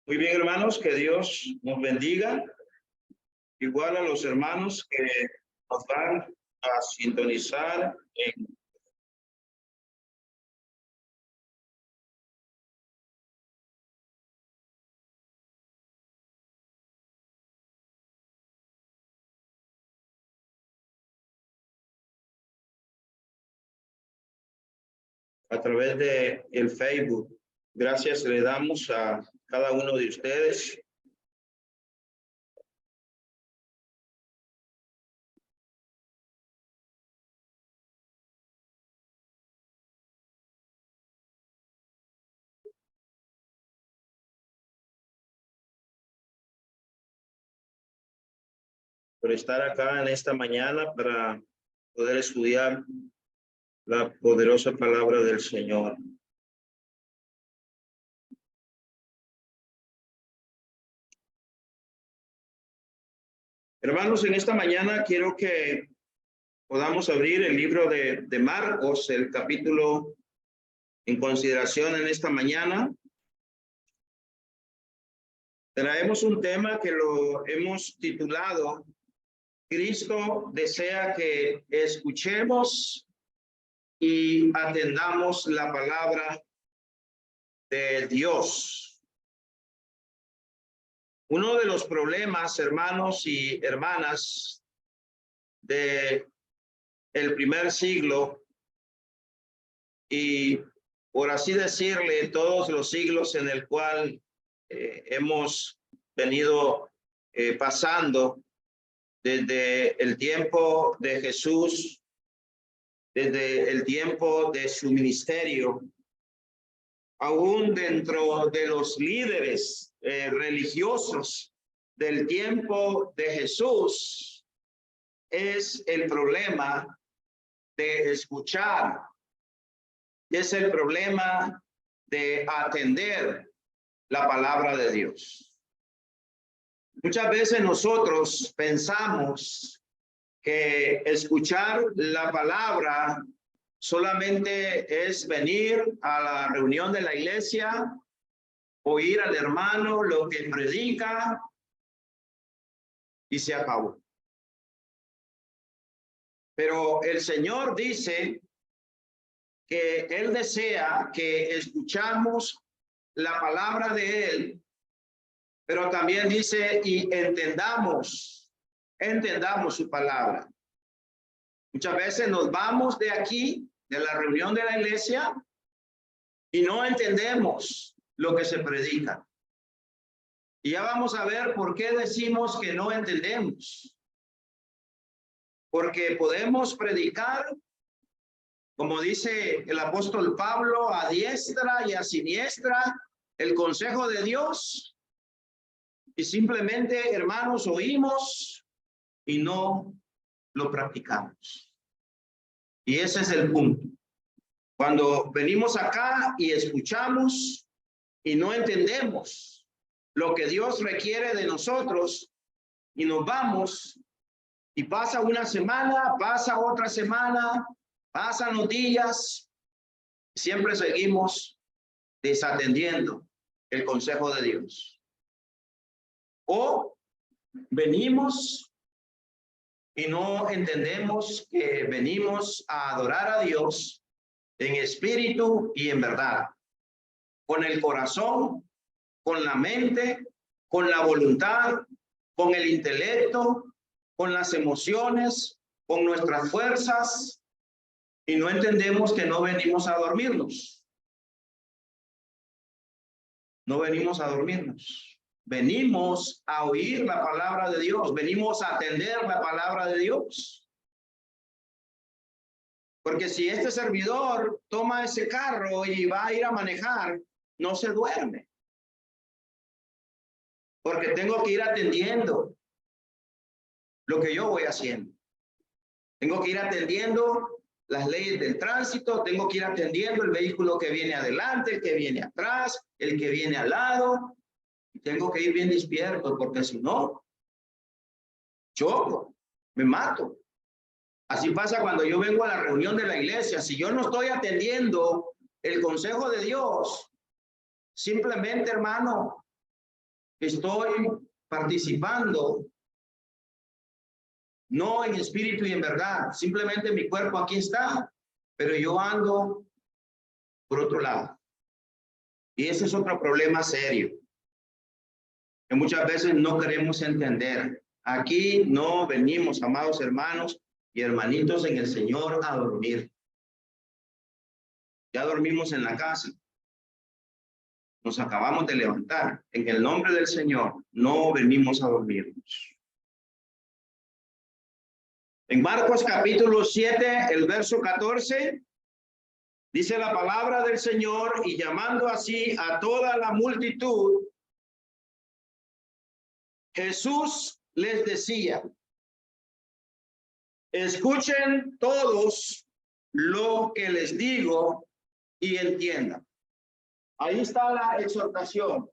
Muy bien, hermanos, que Dios nos bendiga. Igual a los hermanos que nos van a sintonizar a través de el Facebook. Gracias le damos a cada uno de ustedes. Por estar acá en esta mañana para poder estudiar la poderosa palabra del Señor. Hermanos, en esta mañana quiero que podamos abrir el libro de Marcos, el capítulo en consideración en esta mañana. Traemos un tema que lo hemos titulado Cristo desea que escuchemos y atendamos la palabra de Dios. Uno de los problemas, hermanos y hermanas, de el primer siglo y, por así decirle, todos los siglos en el cual hemos venido pasando desde el tiempo de Jesús, desde el tiempo de su ministerio, aún dentro de los líderes religiosos del tiempo de Jesús, es el problema de escuchar, es el problema de atender la palabra de Dios. Muchas veces nosotros pensamos que escuchar la palabra solamente es venir a la reunión de la iglesia, oír al hermano lo que predica y se acabó. Pero el Señor dice que Él desea que escuchamos la palabra de Él, pero también dice y entendamos su palabra. Muchas veces nos vamos de aquí, de la reunión de la iglesia, y no entendemos lo que se predica. Y ya vamos a ver por qué decimos que no entendemos. Porque podemos predicar, como dice el apóstol Pablo, a diestra y a siniestra, el consejo de Dios, y simplemente, hermanos, oímos y no lo practicamos. Y ese es el punto. Cuando venimos acá y escuchamos y no entendemos lo que Dios requiere de nosotros y nos vamos y pasa una semana, pasa otra semana, pasan los días, siempre seguimos desatendiendo el consejo de Dios. O venimos y no entendemos que venimos a adorar a Dios en espíritu y en verdad, con el corazón, con la mente, con la voluntad, con el intelecto, con las emociones, con nuestras fuerzas, y no entendemos que no venimos a dormirnos. No venimos a dormirnos. Venimos a oír la palabra de Dios, venimos a atender la palabra de Dios. Porque si este servidor toma ese carro y va a ir a manejar, no se duerme. Porque tengo que ir atendiendo lo que yo voy haciendo. Tengo que ir atendiendo las leyes del tránsito, tengo que ir atendiendo el vehículo que viene adelante, el que viene atrás, el que viene al lado. Tengo que ir bien despierto, porque si no, choco, me mato. Así pasa cuando yo vengo a la reunión de la iglesia. Si yo no estoy atendiendo el consejo de Dios, simplemente, hermano, estoy participando, no en espíritu y en verdad. Simplemente mi cuerpo aquí está, pero yo ando por otro lado. Y ese es otro problema serio, que muchas veces no queremos entender. Aquí no venimos, amados hermanos y hermanitos en el Señor, a dormir. Ya dormimos en la casa. Nos acabamos de levantar. En el nombre del Señor, no venimos a dormirnos. En Marcos capítulo 7, el verso 14, dice la palabra del Señor, y llamando así a toda la multitud, Jesús les decía: escuchen todos lo que les digo y entiendan. Ahí está la exhortación.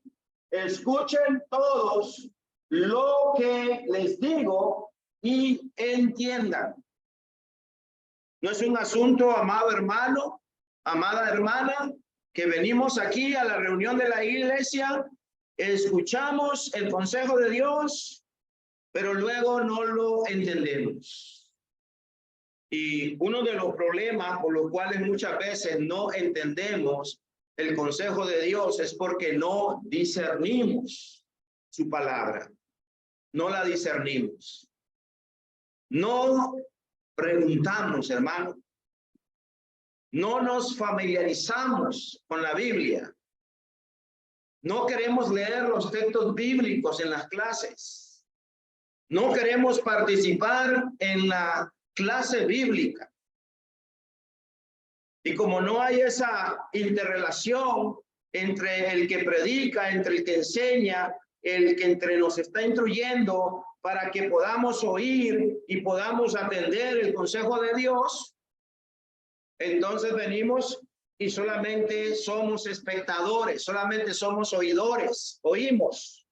Escuchen todos lo que les digo y entiendan. No es un asunto, amado hermano, amada hermana, que venimos aquí a la reunión de la iglesia, escuchamos el consejo de Dios, pero luego no lo entendemos. Y uno de los problemas por los cuales muchas veces no entendemos el consejo de Dios es porque no discernimos su palabra. No la discernimos. No preguntamos, hermano. No nos familiarizamos con la Biblia. No queremos leer los textos bíblicos en las clases. No queremos participar en la clase bíblica. Y como no hay esa interrelación entre el que predica, entre el que enseña, el que entre nos está instruyendo para que podamos oír y podamos atender el consejo de Dios, entonces venimos y solamente somos espectadores, solamente somos oidores, oímos,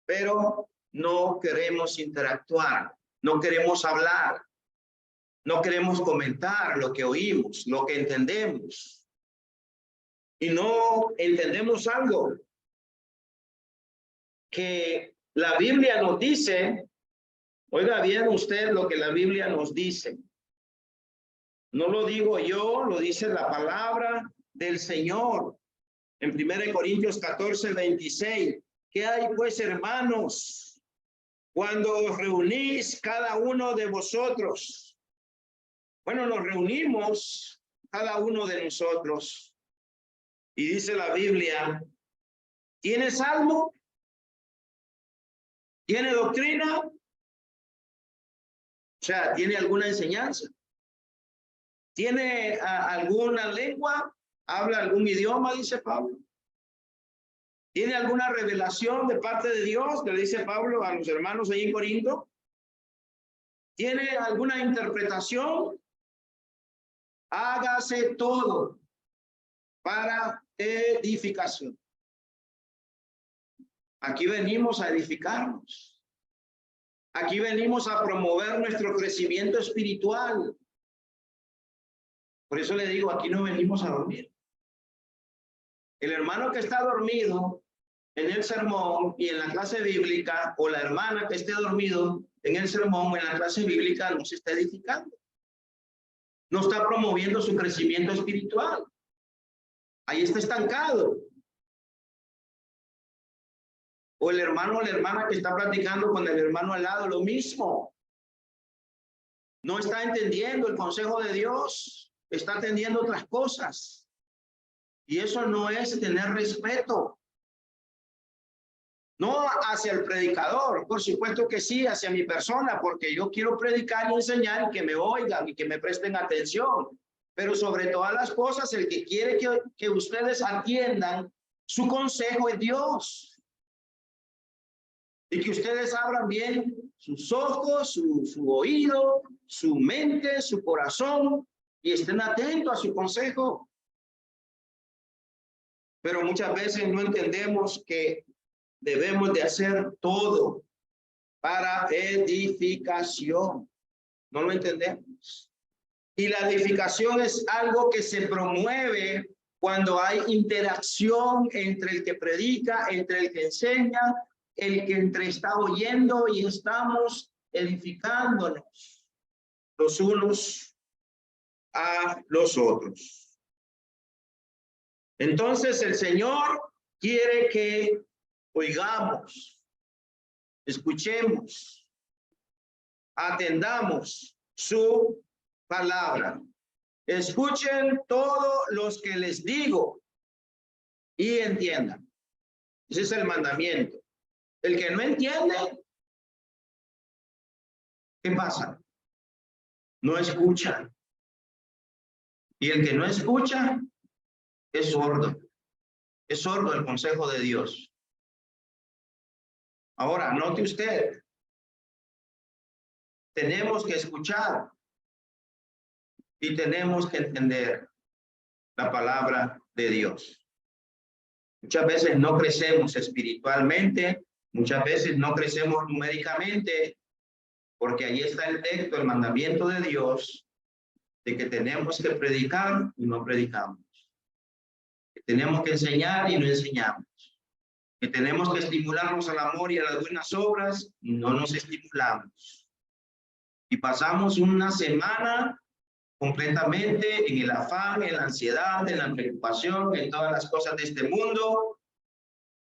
pero no queremos interactuar, no queremos hablar. No queremos comentar lo que oímos, lo que entendemos. Y no entendemos algo que la Biblia nos dice. Oiga bien usted lo que la Biblia nos dice. No lo digo yo, lo dice la palabra del Señor. En 1 Corintios 14, 26. ¿Qué hay pues, hermanos, cuando os reunís cada uno de vosotros? Bueno, nos reunimos cada uno de nosotros y dice la Biblia: ¿tiene salmo? ¿Tiene doctrina? O sea, ¿tiene alguna enseñanza? ¿Tiene alguna lengua? ¿Habla algún idioma? Dice Pablo. ¿Tiene alguna revelación de parte de Dios? Que le dice Pablo a los hermanos ahí en Corinto. ¿Tiene alguna interpretación? Hágase todo para edificación. Aquí venimos a edificarnos. Aquí venimos a promover nuestro crecimiento espiritual. Por eso le digo, aquí no venimos a dormir. El hermano que está dormido en el sermón y en la clase bíblica, o la hermana que esté dormido en el sermón o en la clase bíblica, no se está edificando. No está promoviendo su crecimiento espiritual. Ahí está estancado. O el hermano o la hermana que está platicando con el hermano al lado, lo mismo. No está entendiendo el consejo de Dios. Está atendiendo otras cosas. Y eso no es tener respeto. No hacia el predicador, por supuesto que sí, hacia mi persona, porque yo quiero predicar y enseñar y que me oigan y que me presten atención. Pero sobre todas las cosas, el que quiere que ustedes atiendan su consejo es Dios. Y que ustedes abran bien sus ojos, su oído, su mente, su corazón y estén atentos a su consejo. Pero muchas veces no entendemos que debemos de hacer todo para edificación. No lo entendemos. Y la edificación es algo que se promueve cuando hay interacción entre el que predica, entre el que enseña, el que entre está oyendo y estamos edificándonos los unos a los otros. Entonces el Señor quiere que oigamos, escuchemos, atendamos su palabra. Escuchen todos los que les digo y entiendan. Ese es el mandamiento. El que no entiende, ¿qué pasa? No escucha. Y el que no escucha es sordo. Es sordo el consejo de Dios. Ahora, note usted, tenemos que escuchar y tenemos que entender la palabra de Dios. Muchas veces no crecemos espiritualmente, muchas veces no crecemos numéricamente, porque ahí está el texto, el mandamiento de Dios, de que tenemos que predicar y no predicamos. Que tenemos que enseñar y no enseñamos. Que tenemos que estimularnos al amor y a las buenas obras y no nos estimulamos. Y pasamos una semana completamente en el afán, en la ansiedad, en la preocupación, en todas las cosas de este mundo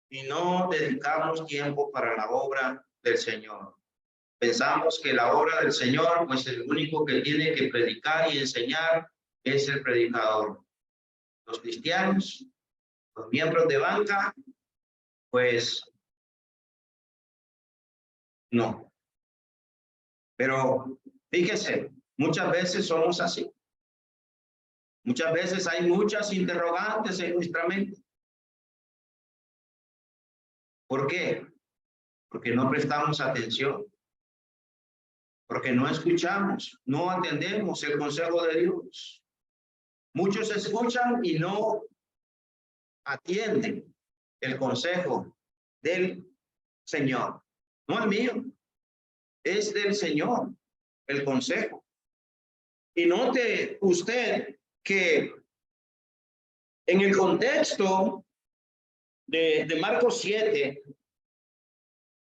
y no dedicamos tiempo para la obra del Señor. Pensamos que la obra del Señor, pues el único que tiene que predicar y enseñar es el predicador. Los cristianos, los miembros de banca, pues no. Pero fíjese, muchas veces somos así. Muchas veces hay muchas interrogantes en nuestra mente. ¿Por qué? Porque no prestamos atención. Porque no escuchamos, no atendemos el consejo de Dios. Muchos escuchan y no atienden el consejo del Señor. No el mío, es del Señor el consejo. Y note usted que en el contexto de Marcos 7,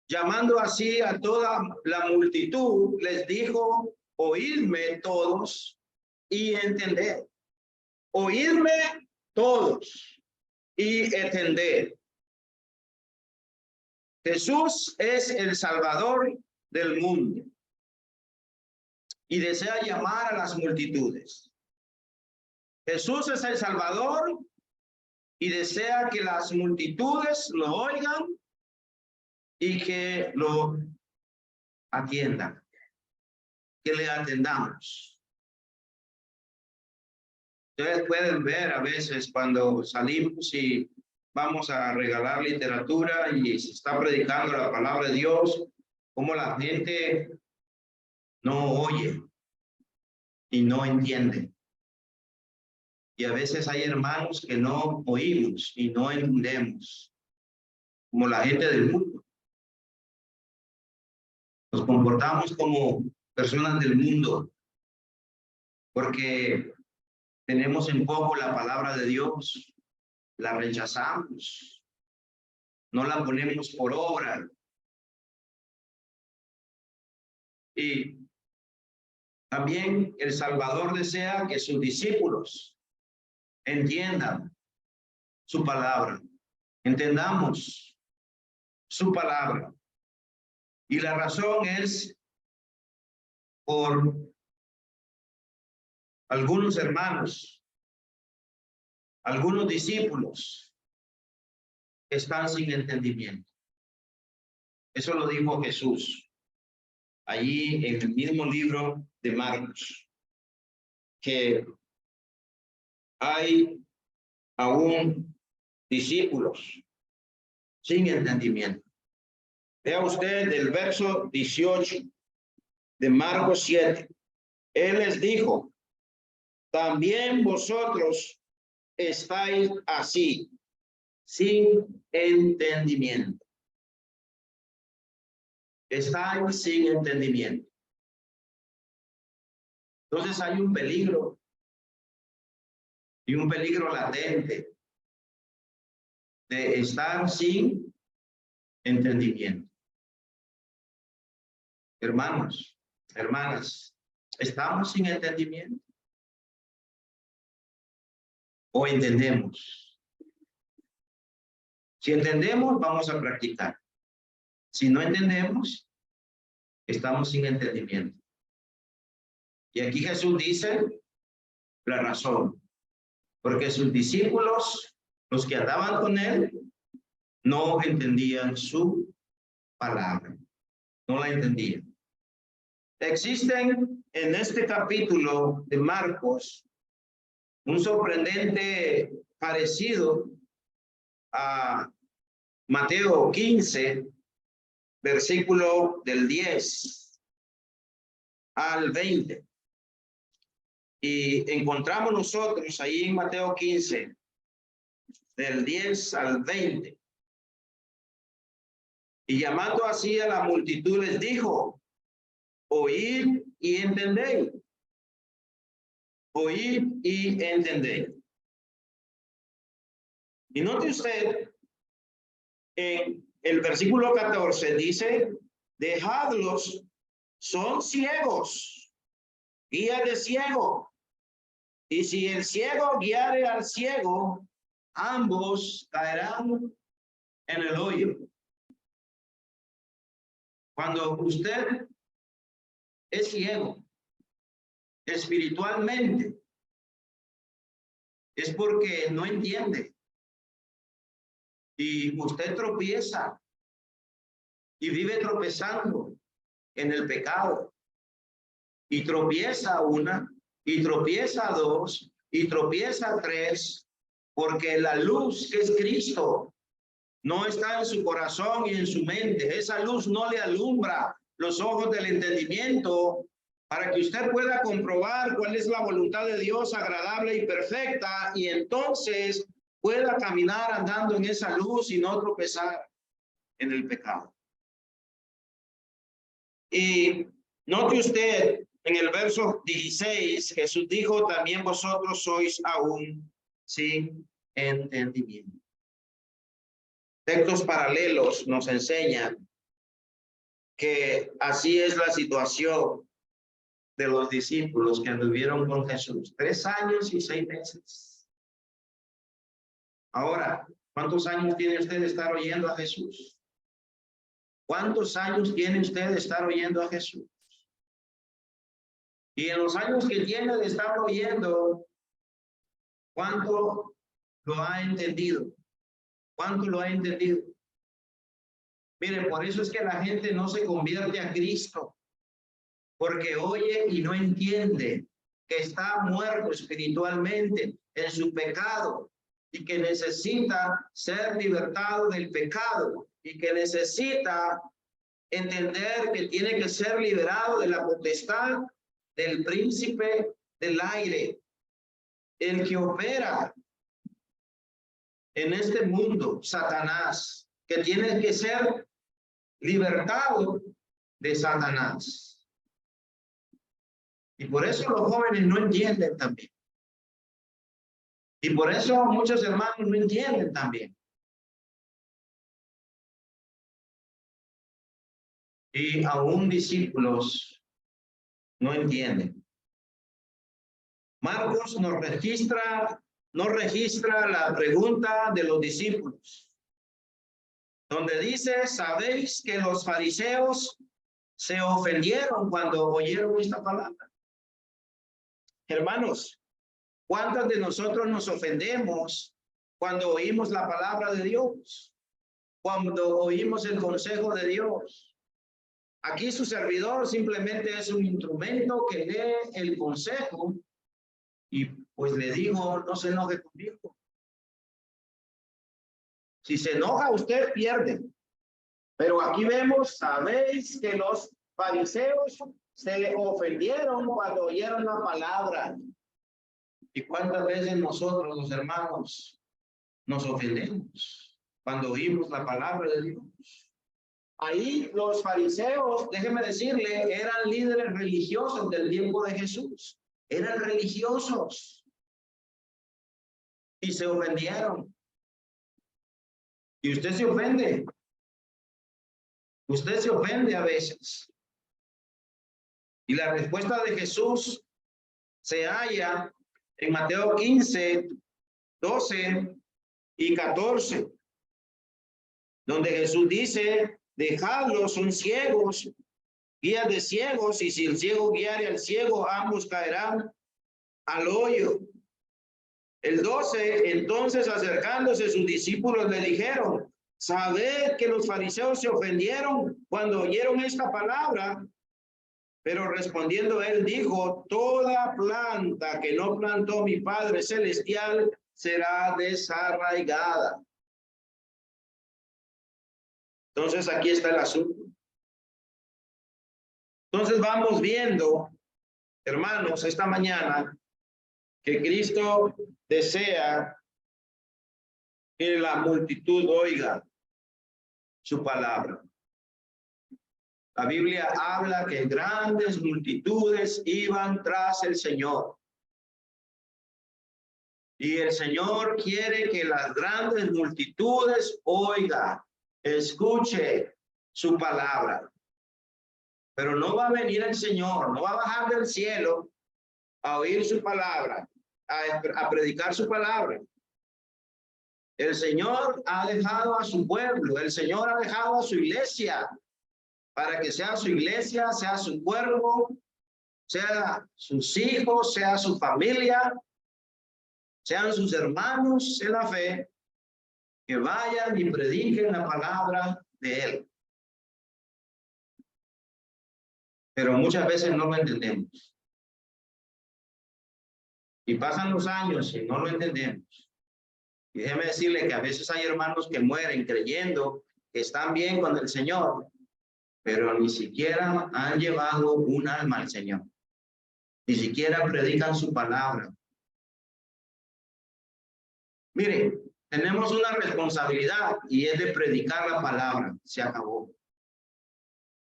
llamando así a toda la multitud, les dijo, oídme todos y entended. Oídme todos y entender. Jesús es el Salvador del mundo y desea llamar a las multitudes. Jesús es el Salvador y desea que las multitudes lo oigan y que lo atiendan, que le atendamos. Ustedes pueden ver a veces cuando salimos y vamos a regalar literatura y se está predicando la palabra de Dios, como la gente no oye y no entiende. Y a veces hay hermanos que no oímos y no entendemos, como la gente del mundo. Nos comportamos como personas del mundo porque tenemos en poco la palabra de Dios, la rechazamos, no la ponemos por obra. Y también el Salvador desea que sus discípulos entiendan su palabra, entendamos su palabra. Y la razón es por algunos hermanos, algunos discípulos están sin entendimiento. Eso lo dijo Jesús allí en el mismo libro de Marcos, que hay aún discípulos sin entendimiento. Vea usted el verso 18 de Marcos 7. Él les dijo, también vosotros estáis así, sin entendimiento. Estáis sin entendimiento. Entonces hay un peligro y un peligro latente de estar sin entendimiento. Hermanos, hermanas, ¿estamos sin entendimiento? ¿O entendemos? Si entendemos, vamos a practicar. Si no entendemos, estamos sin entendimiento. Y aquí Jesús dice la razón. Porque sus discípulos, los que andaban con él, no entendían su palabra. No la entendían. Existen en este capítulo de Marcos un sorprendente parecido a Mateo 15, versículo del 10 al 20. Y encontramos nosotros ahí en Mateo 15, del 10 al 20. Y llamando así a la multitud les dijo, oíd y entendéis. Oíd y entendéis. Y note usted, en el versículo 14 dice, dejadlos, son ciegos, guía de ciego. Y si el ciego guiare al ciego, ambos caerán en el hoyo. Cuando usted es ciego espiritualmente, es porque no entiende. Y usted tropieza y vive tropezando en el pecado. Y tropieza una, y tropieza dos, y tropieza tres, porque la luz que es Cristo no está en su corazón y en su mente. Esa luz no le alumbra los ojos del entendimiento para que usted pueda comprobar cuál es la voluntad de Dios agradable y perfecta, y entonces pueda caminar andando en esa luz y no tropezar en el pecado. Y note usted en el verso 16, Jesús dijo, también vosotros sois aún sin entendimiento. Textos paralelos nos enseñan que así es la situación de los discípulos que anduvieron con Jesús 3 años y 6 meses. Ahora, ¿cuántos años tiene usted de estar oyendo a Jesús? ¿Cuántos años tiene usted de estar oyendo a Jesús? Y en los años que tiene de estar oyendo, ¿cuánto lo ha entendido? ¿Cuánto lo ha entendido? Miren, por eso es que la gente no se convierte a Cristo, porque oye y no entiende que está muerto espiritualmente en su pecado y que necesita ser libertado del pecado y que necesita entender que tiene que ser liberado de la potestad del príncipe del aire, el que opera en este mundo, Satanás, que tiene que ser libertado de Satanás. Y por eso los jóvenes no entienden también. Y por eso muchos hermanos no entienden también. Y aún discípulos no entienden. Marcos nos registra la pregunta de los discípulos, donde dice, ¿sabéis que los fariseos se ofendieron cuando oyeron esta palabra? Hermanos, ¿cuántos de nosotros nos ofendemos cuando oímos la palabra de Dios? Cuando oímos el consejo de Dios. Aquí su servidor simplemente es un instrumento que lee el consejo y pues le digo, no se enoje conmigo. Si se enoja, usted pierde. Pero aquí vemos, sabéis que los fariseos se ofendieron cuando oyeron la palabra. ¿Y cuántas veces nosotros, los hermanos, nos ofendemos cuando oímos la palabra de Dios? Ahí los fariseos, déjeme decirle, eran líderes religiosos del tiempo de Jesús. Eran religiosos. Y se ofendieron. Y usted se ofende Usted se ofende a veces. Y la respuesta de Jesús se halla en Mateo 15, 12 y 14, donde Jesús dice, dejadlos, son ciegos, guías de ciegos, y si el ciego guiare al ciego, ambos caerán al hoyo. El 12, entonces acercándose sus discípulos le dijeron, sabed que los fariseos se ofendieron cuando oyeron esta palabra, pero respondiendo él dijo, toda planta que no plantó mi Padre Celestial será desarraigada. Entonces aquí está el asunto. Entonces vamos viendo, hermanos, esta mañana, que Cristo desea que la multitud oiga su palabra. La Biblia habla que grandes multitudes iban tras el Señor. Y el Señor quiere que las grandes multitudes oiga, escuche su palabra. Pero no va a venir el Señor, no va a bajar del cielo a oír su palabra, a predicar su palabra. El Señor ha dejado a su pueblo, el Señor ha dejado a su iglesia, para que sea su iglesia, sea su cuerpo, sea sus hijos, sea su familia, sean sus hermanos en la fe, que vayan y prediquen la palabra de Él. Pero muchas veces no lo entendemos. Y pasan los años y no lo entendemos. Y déjeme decirle que a veces hay hermanos que mueren creyendo que están bien con el Señor, pero ni siquiera han llevado un alma al Señor. Ni siquiera predican su palabra. Miren, tenemos una responsabilidad y es de predicar la palabra. Se acabó.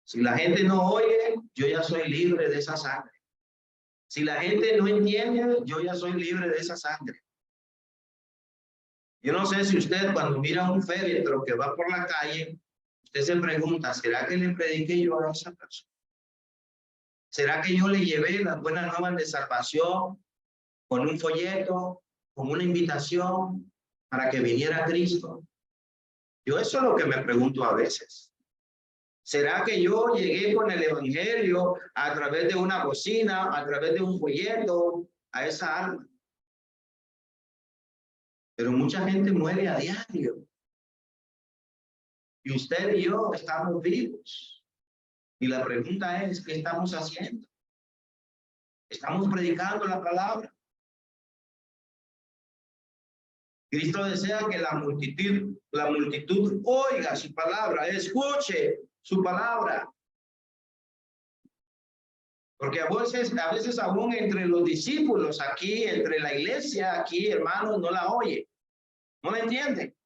Si la gente no oye, yo ya soy libre de esa sangre. Si la gente no entiende, yo ya soy libre de esa sangre. Yo no sé si usted cuando mira un féretro que va por la calle, usted se pregunta, ¿será que le prediqué yo a esa persona? ¿Será que yo le llevé las buenas nuevas de salvación con un folleto, con una invitación para que viniera Cristo? Yo eso es lo que me pregunto a veces. ¿Será que yo llegué con el evangelio a través de una bocina, a través de un folleto, a esa alma? Pero mucha gente muere a diario. Y usted y yo estamos vivos. Y la pregunta es, ¿qué estamos haciendo? ¿Estamos predicando la palabra? Cristo desea que la multitud oiga su palabra, escuche su palabra. Porque a veces aún entre los discípulos aquí, entre la iglesia aquí, hermanos, no la oye, no la entiende.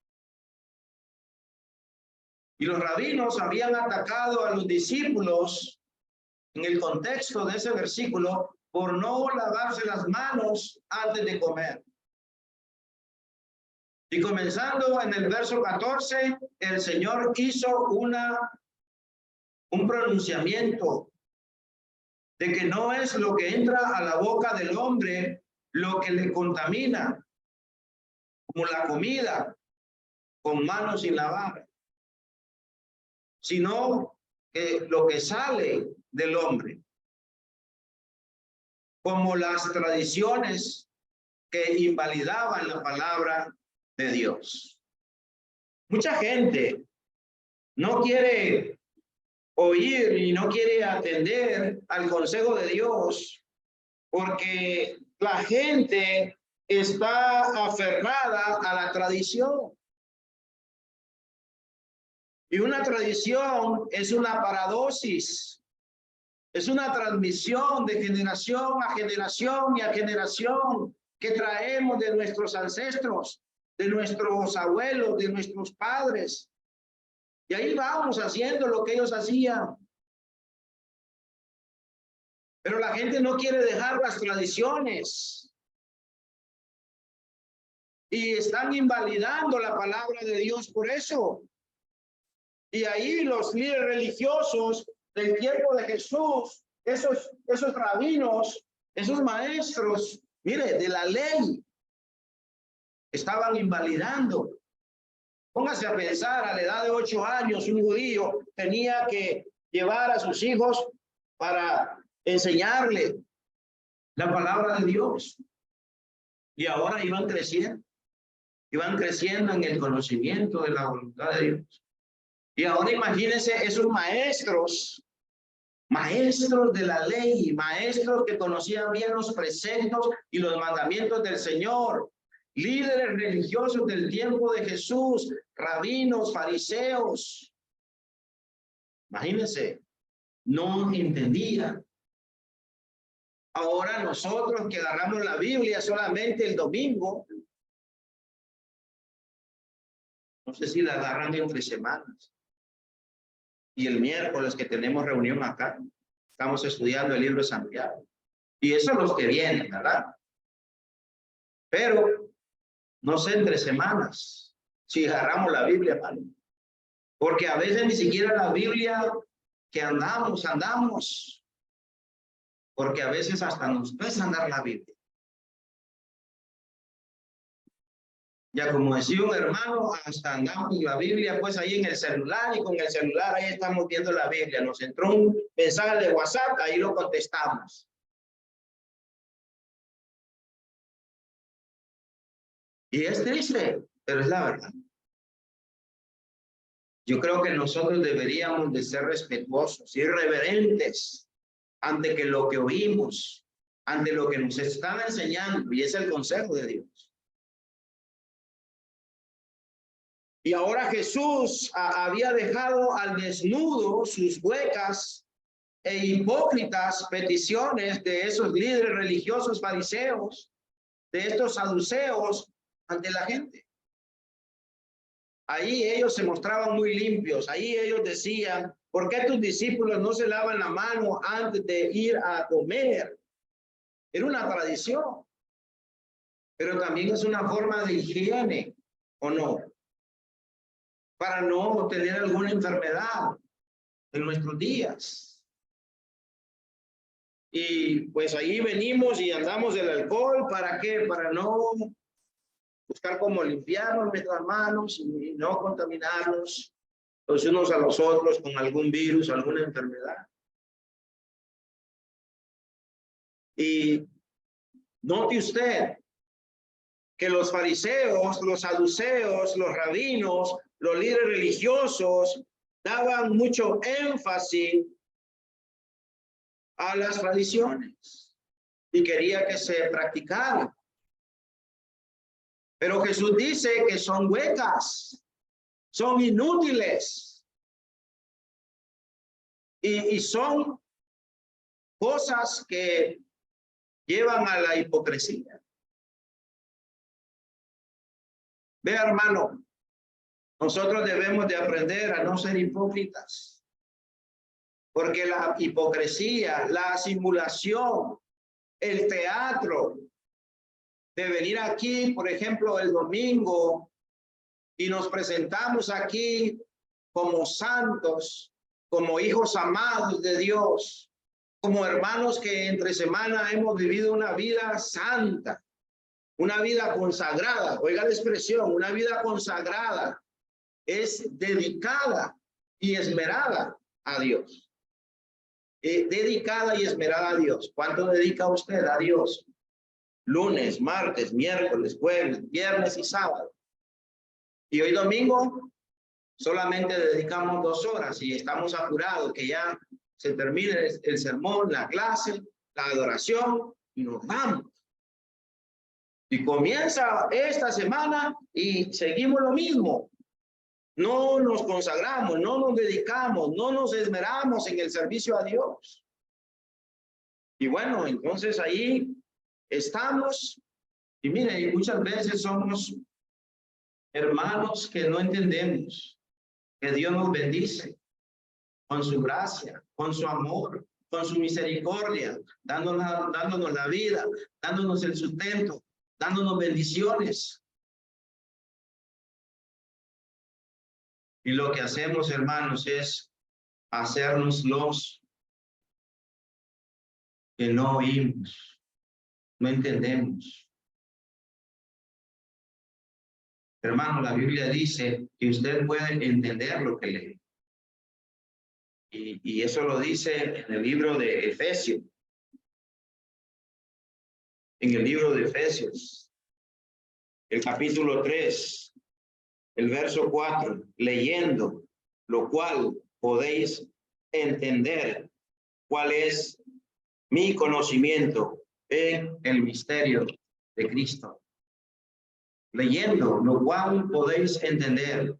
Y los rabinos habían atacado a los discípulos en el contexto de ese versículo por no lavarse las manos antes de comer. Y comenzando en el verso 14, el Señor hizo un pronunciamiento de que no es lo que entra a la boca del hombre lo que le contamina, como la comida con manos sin lavar, sino que lo que sale del hombre, como las tradiciones que invalidaban la palabra de Dios. Mucha gente no quiere oír y no quiere atender al consejo de Dios porque la gente está aferrada a la tradición. Y una tradición es una paradosis, es una transmisión de generación a generación y a generación que traemos de nuestros ancestros, de nuestros abuelos, de nuestros padres. Y ahí vamos haciendo lo que ellos hacían. Pero la gente no quiere dejar las tradiciones. Y están invalidando la palabra de Dios por eso. Y ahí los líderes religiosos del tiempo de Jesús, esos rabinos, esos maestros, mire, de la ley, estaban invalidando. Póngase a pensar, a la edad de 8 años, un judío tenía que llevar a sus hijos para enseñarle la palabra de Dios. Y ahora iban creciendo en el conocimiento de la voluntad de Dios. Y ahora imagínense esos maestros de la ley, maestros que conocían bien los preceptos y los mandamientos del Señor, líderes religiosos del tiempo de Jesús, rabinos, fariseos. Imagínense, no entendían. Ahora nosotros que agarramos la Biblia solamente el domingo, no sé si la agarran entre semanas. Y el miércoles que tenemos reunión acá, estamos estudiando el libro de Santiago. Y eso los que vienen, ¿verdad? Pero no sé, entre semanas, si agarramos la Biblia, ¿vale? Porque a veces ni siquiera la Biblia que andamos. Porque a veces hasta nos pesa andar la Biblia. Ya como decía un hermano, hasta andamos la Biblia pues ahí en el celular y con el celular ahí estamos viendo la Biblia. Nos entró un mensaje de WhatsApp, ahí lo contestamos. Y es triste, pero es la verdad. Yo creo que nosotros deberíamos de ser respetuosos y reverentes ante que lo que oímos, ante lo que nos están enseñando, y es el consejo de Dios. Y ahora Jesús había dejado al desnudo sus huecas e hipócritas peticiones de esos líderes religiosos fariseos, de estos saduceos ante la gente. Ahí ellos se mostraban muy limpios. Ahí ellos decían, ¿por qué tus discípulos no se lavan la mano antes de ir a comer? Era una tradición, pero también es una forma de higiene, ¿o no? Para no tener alguna enfermedad en nuestros días. Y pues ahí venimos y andamos del alcohol, ¿para qué? Para no buscar cómo limpiarnos nuestras manos y no contaminarnos los unos a los otros con algún virus, alguna enfermedad. Y note usted que los fariseos, los saduceos, los rabinos, los líderes religiosos daban mucho énfasis a las tradiciones y quería que se practicaran. Pero Jesús dice que son huecas, son inútiles y son cosas que llevan a la hipocresía. Vea, hermano, nosotros debemos de aprender a no ser hipócritas, porque la hipocresía, la simulación, el teatro de venir aquí, por ejemplo, el domingo y nos presentamos aquí como santos, como hijos amados de Dios, como hermanos que entre semana hemos vivido una vida santa, una vida consagrada. Oiga la expresión, una vida consagrada es dedicada y esmerada a Dios. Dedicada y esmerada a Dios. ¿Cuánto dedica usted a Dios? Lunes, martes, miércoles, jueves, viernes y sábado. Y hoy domingo solamente dedicamos 2 horas y estamos apurados que ya se termine el sermón, la clase, la adoración y nos vamos. Y comienza esta semana y seguimos lo mismo. No nos consagramos, no nos dedicamos, no nos esmeramos en el servicio a Dios. Y bueno, entonces ahí estamos. Y mire, muchas veces somos hermanos que no entendemos que Dios nos bendice con su gracia, con su amor, con su misericordia, dándonos la vida, dándonos el sustento, dándonos bendiciones. Y lo que hacemos, hermanos, es hacernos los que no oímos, no entendemos. Hermano, la Biblia dice que usted puede entender lo que lee. Y eso lo dice en el libro de Efesios. En el libro de Efesios, el capítulo 3, el verso 4, leyendo, lo cual podéis entender cuál es mi conocimiento en el misterio de Cristo. Leyendo, lo cual podéis entender.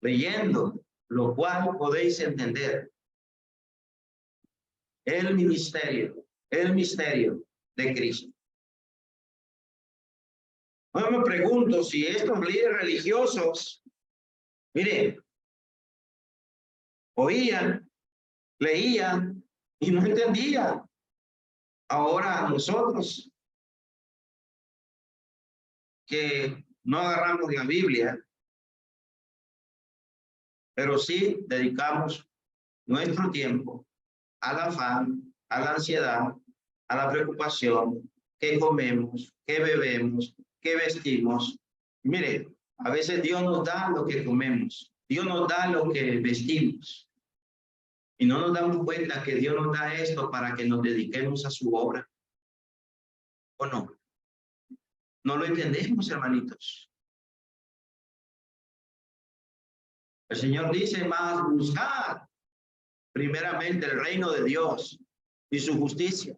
Leyendo, lo cual podéis entender el misterio de Cristo. Yo me pregunto si estos líderes religiosos, miren, oían, leían y no entendían. Ahora nosotros que no agarramos la Biblia, pero sí dedicamos nuestro tiempo al afán, a la ansiedad, a la preocupación, qué comemos, qué bebemos, qué vestimos. Mire, a veces Dios nos da lo que comemos, Dios nos da lo que vestimos. Y no nos damos cuenta que Dios nos da esto para que nos dediquemos a su obra. ¿O no? No lo entendemos, hermanitos. El Señor dice más, buscar primeramente el reino de Dios y su justicia.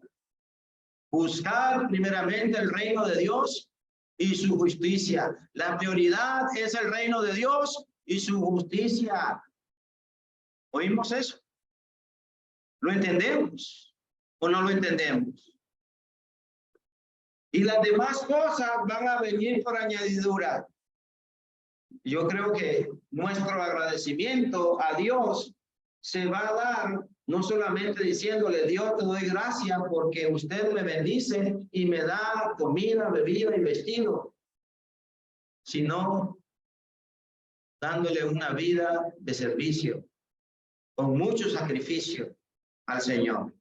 Buscar primeramente el reino de Dios y su justicia. La prioridad es el reino de Dios y su justicia. ¿Oímos eso? ¿Lo entendemos o no lo entendemos? Y las demás cosas van a venir por añadidura. Yo creo que nuestro agradecimiento a Dios se va a dar no solamente diciéndole, Dios, te doy gracias porque usted me bendice y me da comida, bebida y vestido, sino dándole una vida de servicio, con mucho sacrificio al Señor.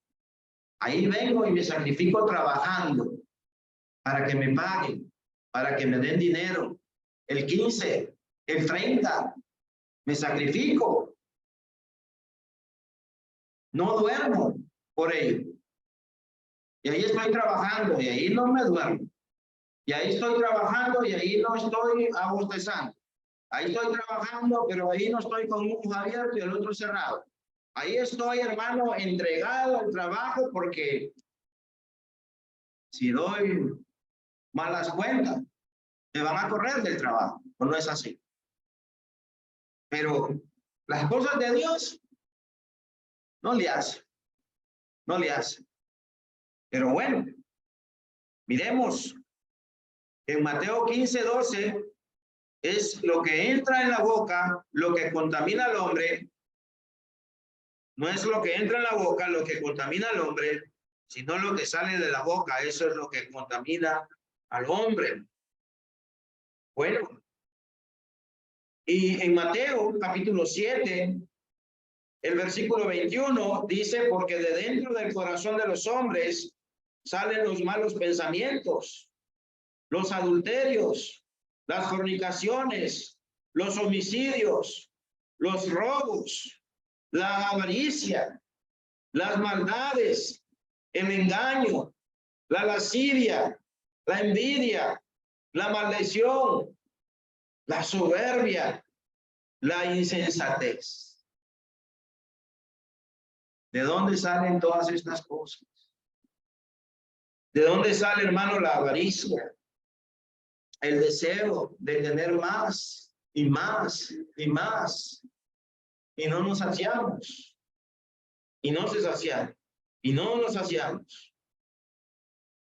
Ahí vengo y me sacrifico trabajando para que me paguen, para que me den dinero. El 15, el 30, me sacrifico. No duermo por ello. Y ahí estoy trabajando y ahí no me duermo. Y ahí estoy trabajando y ahí no estoy abostezando. Ahí estoy trabajando, pero ahí no estoy con un ojo abierto y el otro cerrado. Ahí estoy, hermano, entregado al trabajo porque si doy malas cuentas, me van a correr del trabajo. ¿O no es así? Pero las cosas de Dios no le hace. No le hace. Pero bueno, miremos en Mateo 15:12 es lo que entra en la boca, lo que contamina al hombre. No es lo que entra en la boca lo que contamina al hombre, sino lo que sale de la boca. Eso es lo que contamina al hombre. Bueno, y en Mateo capítulo 7, el versículo 21 dice, porque de dentro del corazón de los hombres salen los malos pensamientos, los adulterios, las fornicaciones, los homicidios, los robos, la avaricia, las maldades, el engaño, la lascivia, la envidia, la maldición, la soberbia, la insensatez. ¿De dónde salen todas estas cosas? ¿De dónde sale, hermano, la avaricia? El deseo de tener más y más y más. Y no nos saciamos. Y no se saciamos. Y no nos saciamos.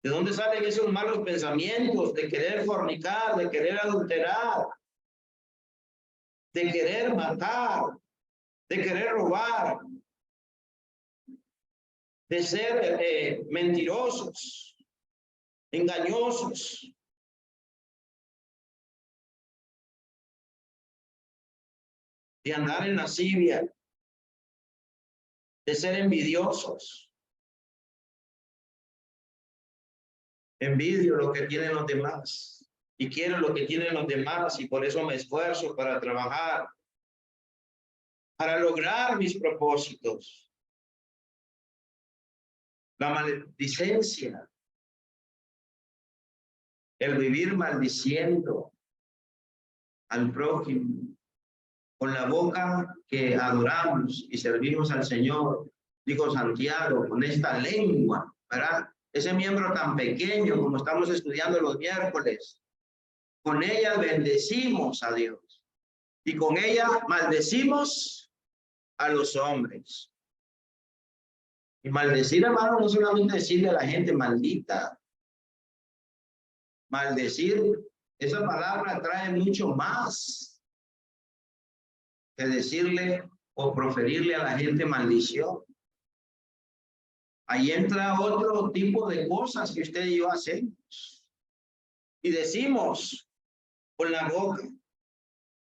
¿De dónde salen esos malos pensamientos de querer fornicar, de querer adulterar, de querer matar, de querer robar, de ser mentirosos, engañosos? de andar en lascivia, de ser envidiosos. Envidio lo que tienen los demás y quiero lo que tienen los demás, y por eso me esfuerzo para trabajar, para lograr mis propósitos. La maledicencia, el vivir maldiciendo al prójimo, con la boca que adoramos y servimos al Señor, dijo Santiago, con esta lengua, ¿verdad? Ese miembro tan pequeño, como estamos estudiando los miércoles, con ella bendecimos a Dios y con ella maldecimos a los hombres. Y maldecir, hermano, no solamente decirle a la gente maldita. Maldecir, esa palabra trae mucho más que decirle o proferirle a la gente maldición. Ahí entra otro tipo de cosas que usted y yo hacemos y decimos con la boca.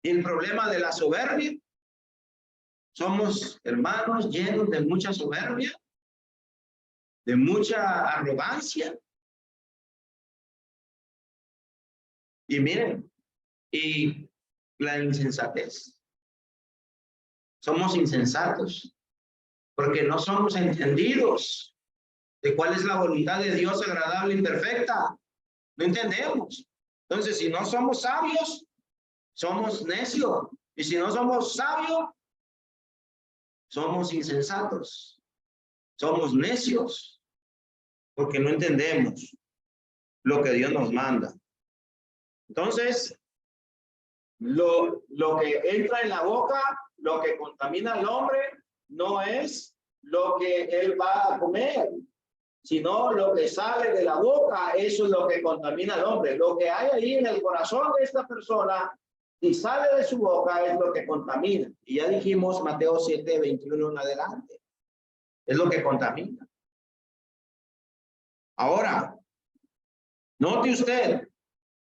Y el problema de la soberbia, somos hermanos llenos de mucha soberbia, de mucha arrogancia. Y miren, y la insensatez. Somos insensatos porque no somos entendidos de cuál es la voluntad de Dios agradable y perfecta. No entendemos. Entonces, si no somos sabios, somos necios. Y si no somos sabios, somos insensatos. Somos necios porque no entendemos lo que Dios nos manda. Entonces, lo que entra en la boca, lo que contamina al hombre, no es lo que él va a comer, sino lo que sale de la boca. Eso es lo que contamina al hombre. Lo que hay ahí en el corazón de esta persona y sale de su boca es lo que contamina. Y ya dijimos Mateo 7:21 en adelante. Es lo que contamina. Ahora, note usted,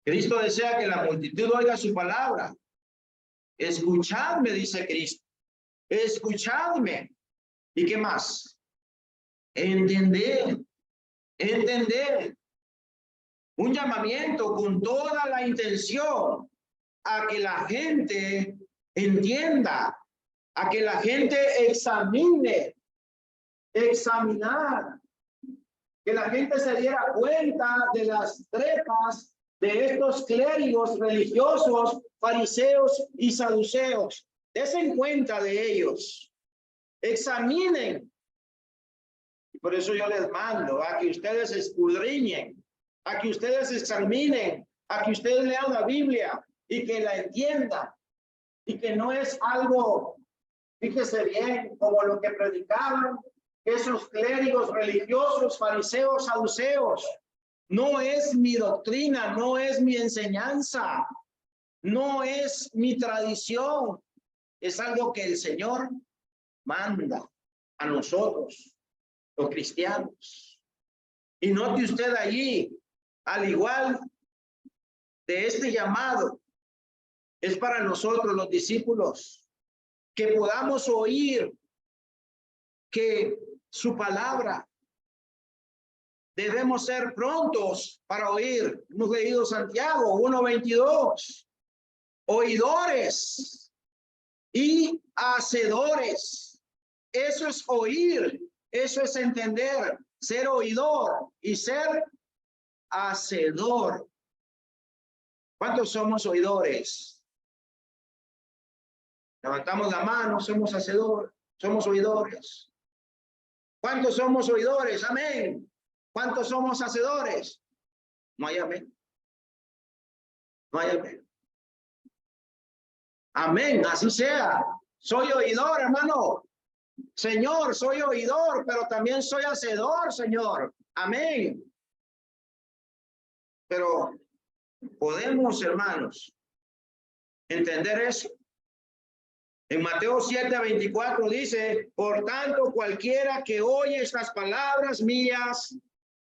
Cristo desea que la multitud oiga su palabra. Escuchadme, dice Cristo. Escuchadme. ¿Y qué más? Entender. Entender. Un llamamiento con toda la intención a que la gente entienda, a que la gente examine, examinar, que la gente se diera cuenta de las trepas de estos clérigos religiosos, fariseos y saduceos. Desen cuenta de ellos, examinen. Y por eso yo les mando a que ustedes escudriñen, a que ustedes examinen, a que ustedes lean la Biblia y que la entiendan, y que no es algo, fíjese bien, como lo que predicaban esos clérigos religiosos, fariseos, saduceos. No es mi doctrina, no es mi enseñanza, no es mi tradición. Es algo que el Señor manda a nosotros, los cristianos. Y note usted allí, al igual de este llamado, es para nosotros los discípulos, que podamos oír que su palabra, debemos ser prontos para oír. Hemos leído Santiago 1:22. Oidores y hacedores. Eso es oír, eso es entender, ser oidor y ser hacedor. ¿Cuántos somos oidores? Levantamos la mano, somos hacedores, somos oidores. ¿Cuántos somos oidores? Amén. ¿Cuántos somos hacedores? No hay amén. No hay amén. Amén, así sea. Soy oidor, hermano. Señor, soy oidor, pero también soy hacedor, Señor. Amén. Pero podemos, hermanos, entender eso. En Mateo 7:24 dice, por tanto, cualquiera que oye estas palabras mías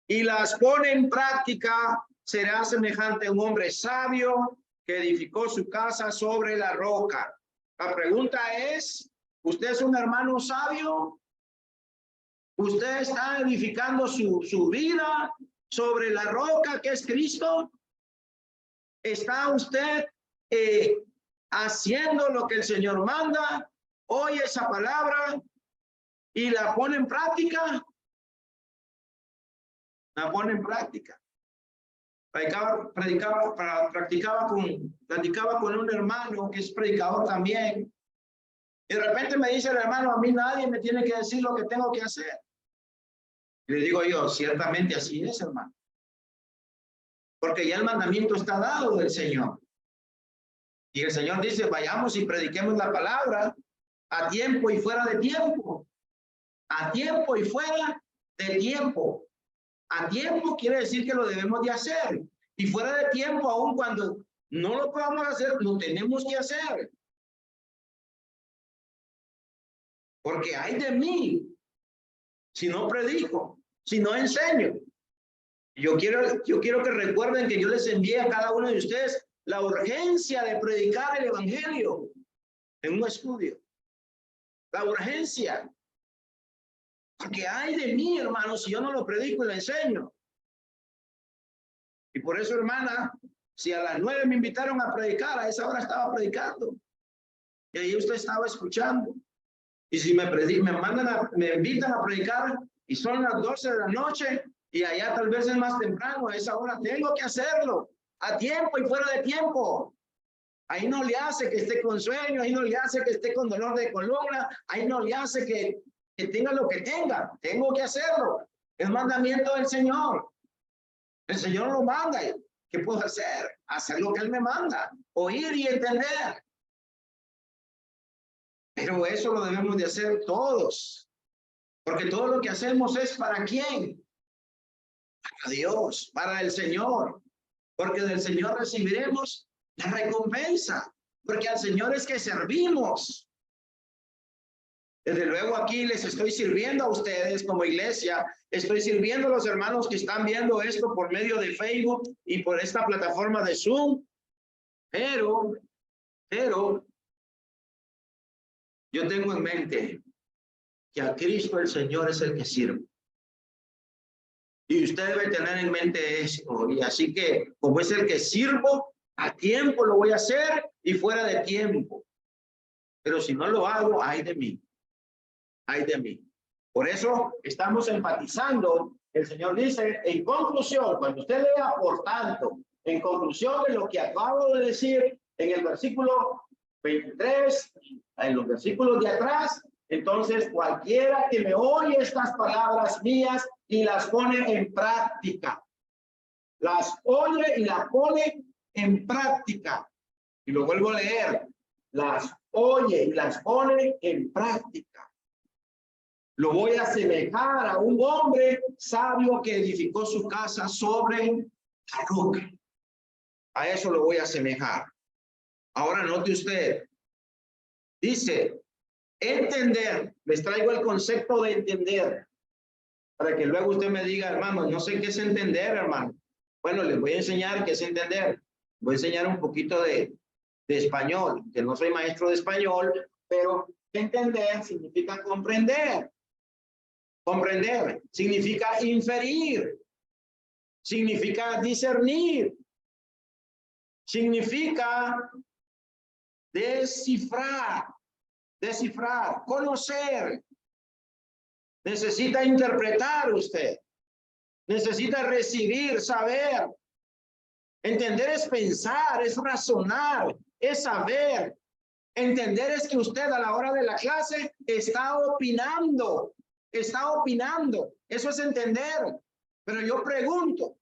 y las pone en práctica, será semejante a un hombre sabio que edificó su casa sobre la roca. La pregunta es, ¿usted es un hermano sabio? ¿Usted está edificando su vida sobre la roca que es Cristo? ¿Está usted haciendo lo que el Señor manda? ¿Oye esa palabra y la pone en práctica? La pone en práctica. Platicaba con un hermano que es predicador también. Y de repente me dice el hermano, a mí nadie me tiene que decir lo que tengo que hacer. Y le digo yo, ciertamente así es, hermano. Porque ya el mandamiento está dado del Señor. Y el Señor dice, vayamos y prediquemos la palabra a tiempo y fuera de tiempo. A tiempo y fuera de tiempo. A tiempo quiere decir que lo debemos de hacer. Y fuera de tiempo, aun cuando no lo podamos hacer, lo tenemos que hacer. Porque hay de mí si no predico, si no enseño. Yo quiero que recuerden que yo les envié a cada uno de ustedes la urgencia de predicar el evangelio en un estudio. La urgencia. Porque hay de mí, hermanos, si yo no lo predico y lo enseño. Y por eso, hermana, si a las 9 me invitaron a predicar, a esa hora estaba predicando. Y ahí usted estaba escuchando. Y si me invitan a predicar y son las 12 de la noche y allá tal vez es más temprano, a esa hora tengo que hacerlo. A tiempo y fuera de tiempo. Ahí no le hace que esté con sueño, ahí no le hace que esté con dolor de columna, ahí no le hace que tenga lo que tenga. Tengo que hacerlo. Es mandamiento del Señor. El Señor lo manda. ¿Qué puedo hacer? Hacer lo que Él me manda. Oír y entender. Pero eso lo debemos de hacer todos. Porque todo lo que hacemos es ¿para quién? Para Dios, para el Señor. Porque del Señor recibiremos la recompensa. Porque al Señor es que servimos. Desde luego aquí les estoy sirviendo a ustedes como iglesia, estoy sirviendo a los hermanos que están viendo esto por medio de Facebook y por esta plataforma de Zoom, pero yo tengo en mente que a Cristo el Señor es el que sirve. Y usted debe tener en mente esto, y así que como es el que sirvo, a tiempo lo voy a hacer y fuera de tiempo. Pero si no lo hago, ay de mí. Ay de mí. Por eso estamos enfatizando, el Señor dice, en conclusión, cuando usted lea, por tanto, en conclusión de lo que acabo de decir en el versículo 23, en los versículos de atrás, entonces cualquiera que me oye estas palabras mías y las pone en práctica, las oye y las pone en práctica. Y lo vuelvo a leer, las oye y las pone en práctica. Lo voy a asemejar a un hombre sabio que edificó su casa sobre la roca. A eso lo voy a asemejar. Ahora note usted. Dice, entender. Les traigo el concepto de entender. Para que luego usted me diga, hermano, no sé qué es entender, hermano. Bueno, les voy a enseñar qué es entender. Voy a enseñar un poquito de español, que no soy maestro de español, pero entender significa comprender. Comprender significa inferir, significa discernir, significa descifrar, conocer. Necesita interpretar usted, necesita recibir, saber. Entender es pensar, es razonar, es saber. Entender es que usted a la hora de la clase está opinando. Está opinando, eso es entender. Pero yo pregunto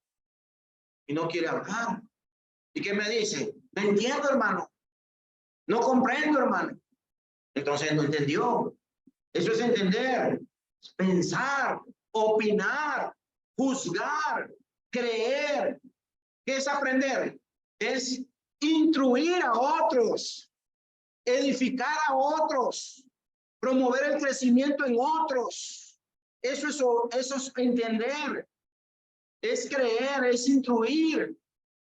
y no quiere hablar. ¿Y qué me dice? No entiendo, hermano. No comprendo, hermano. Entonces no entendió. Eso es entender, es pensar, opinar, juzgar, creer. ¿Qué es aprender? Es instruir a otros, edificar a otros, promover el crecimiento en otros. Eso es entender, es creer, es instruir,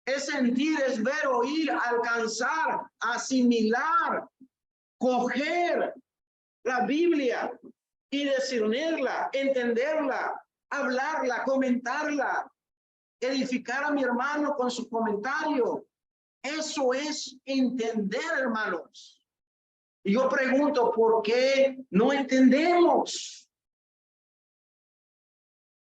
es sentir, es ver, oír, alcanzar, asimilar, coger la Biblia y discernirla, entenderla, hablarla, comentarla, edificar a mi hermano con su comentario. Eso es entender, hermanos. Y yo pregunto, ¿por qué no entendemos?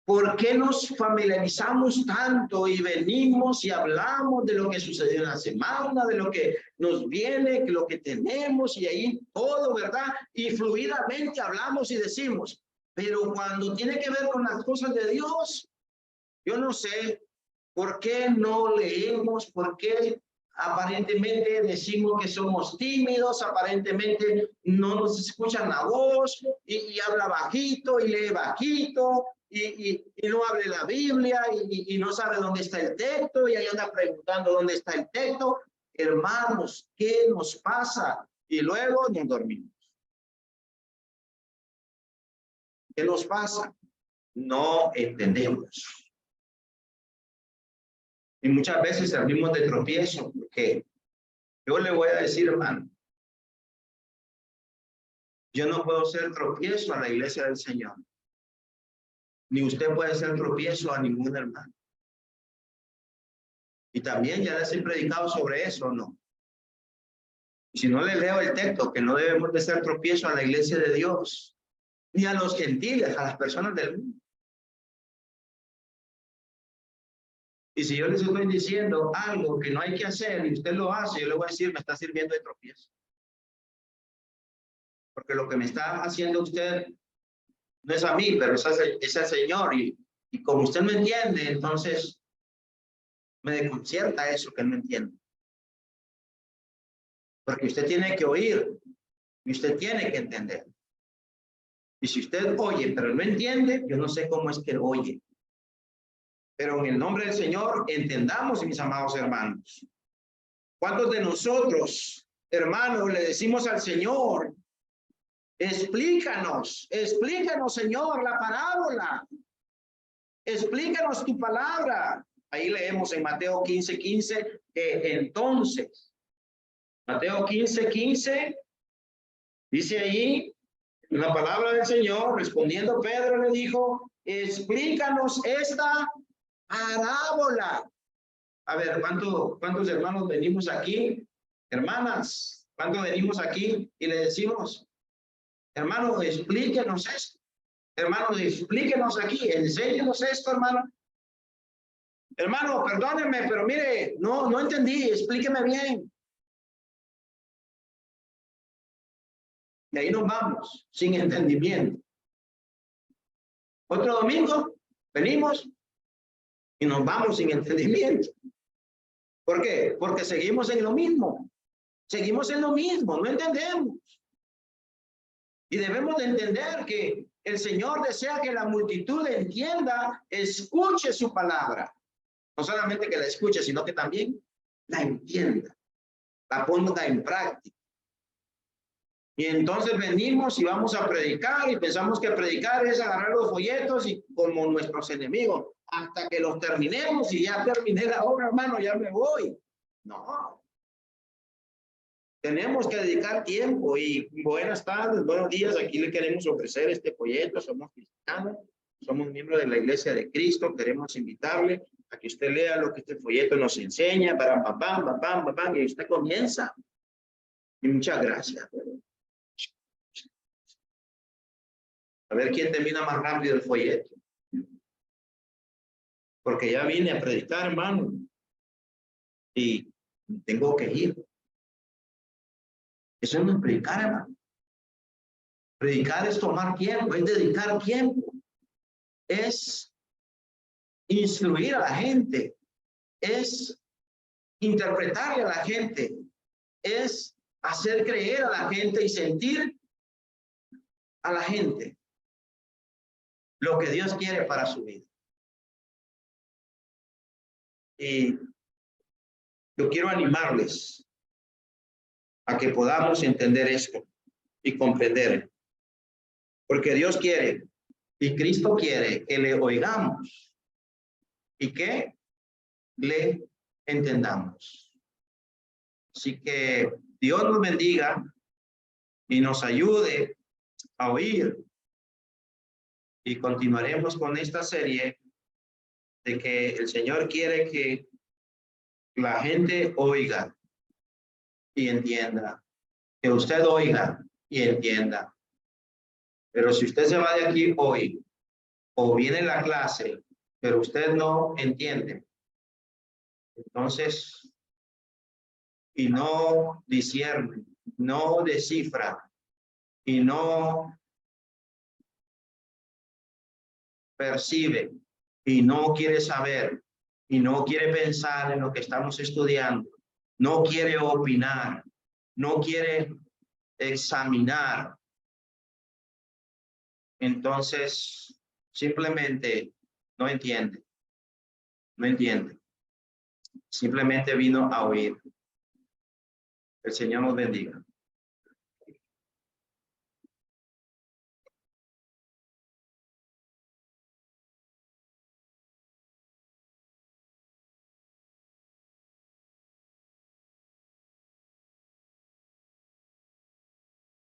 ¿Por qué nos familiarizamos tanto y venimos y hablamos de lo que sucedió en la semana, de lo que nos viene, lo que tenemos y ahí todo, ¿verdad? Y fluidamente hablamos y decimos, pero cuando tiene que ver con las cosas de Dios, yo no sé por qué no leemos, por qué aparentemente decimos que somos tímidos, aparentemente no nos escuchan la voz y habla bajito y lee bajito. Y no hable la Biblia y no sabe dónde está el texto y ahí anda preguntando dónde está el texto. Hermanos, ¿qué nos pasa? Y luego nos dormimos. ¿Qué nos pasa? No entendemos. Y muchas veces servimos de tropiezo, porque yo le voy a decir, hermano, yo no puedo ser tropiezo a la iglesia del Señor. Ni usted puede ser tropiezo a ningún hermano. Y también ya les he predicado sobre eso, ¿no? Y si no le leo el texto, que no debemos de ser tropiezo a la iglesia de Dios, ni a los gentiles, a las personas del mundo. Y si yo les estoy diciendo algo que no hay que hacer y usted lo hace, yo le voy a decir, me está sirviendo de tropiezo. Porque lo que me está haciendo usted no es a mí, pero es al Señor. Y como usted no entiende, entonces me desconcierta eso que no entiende. Porque usted tiene que oír y usted tiene que entender. Y si usted oye, pero no entiende, yo no sé cómo es que oye. Pero en el nombre del Señor, entendamos, mis amados hermanos. ¿Cuántos de nosotros, hermanos, le decimos al Señor, explícanos, Señor, la parábola? Explícanos tu palabra. Ahí leemos en Mateo 15:15, entonces, Mateo 15:15, dice ahí, la palabra del Señor, respondiendo Pedro le dijo, explícanos esta parábola. A ver, ¿cuántos hermanos venimos aquí? Hermanas, ¿cuántos venimos aquí y le decimos, hermano, explíquenos esto? Hermano, explíquenos aquí, enséñenos esto, hermano. Hermano, perdónenme, pero mire, no entendí, explíqueme bien. Y ahí nos vamos, sin entendimiento. Otro domingo, venimos y nos vamos sin entendimiento. ¿Por qué? Porque seguimos en lo mismo. Seguimos en lo mismo, no entendemos. Y debemos de entender que el Señor desea que la multitud entienda, escuche su palabra. No solamente que la escuche, sino que también la entienda, la ponga en práctica. Y entonces venimos y vamos a predicar y pensamos que predicar es agarrar los folletos y como nuestros enemigos, hasta que los terminemos y ya terminé la obra, hermano, ya me voy. No. Tenemos que dedicar tiempo y buenas tardes, buenos días. Aquí le queremos ofrecer este folleto. Somos cristianos, somos miembros de la Iglesia de Cristo. Queremos invitarle a que usted lea lo que este folleto nos enseña. Y usted comienza. Y muchas gracias. A ver quién termina más rápido el folleto. Porque ya vine a predicar, hermano. Y tengo que ir. Eso no es predicar, hermano. Predicar es tomar tiempo, es dedicar tiempo. Es instruir a la gente. Es interpretarle a la gente. Es hacer creer a la gente y sentir a la gente lo que Dios quiere para su vida. Y yo quiero animarles a que podamos entender esto y comprender. Porque Dios quiere y Cristo quiere que le oigamos y que le entendamos. Así que Dios nos bendiga y nos ayude a oír. Y continuaremos con esta serie de que el Señor quiere que la gente oiga y entienda, que usted oiga y entienda. Pero si usted se va de aquí hoy o viene la clase, pero usted no entiende, entonces, y no discierne, no descifra y no percibe y no quiere saber y no quiere pensar en lo que estamos estudiando, no quiere opinar, no quiere examinar, entonces simplemente no entiende, no entiende. Simplemente vino a oír. El Señor nos bendiga.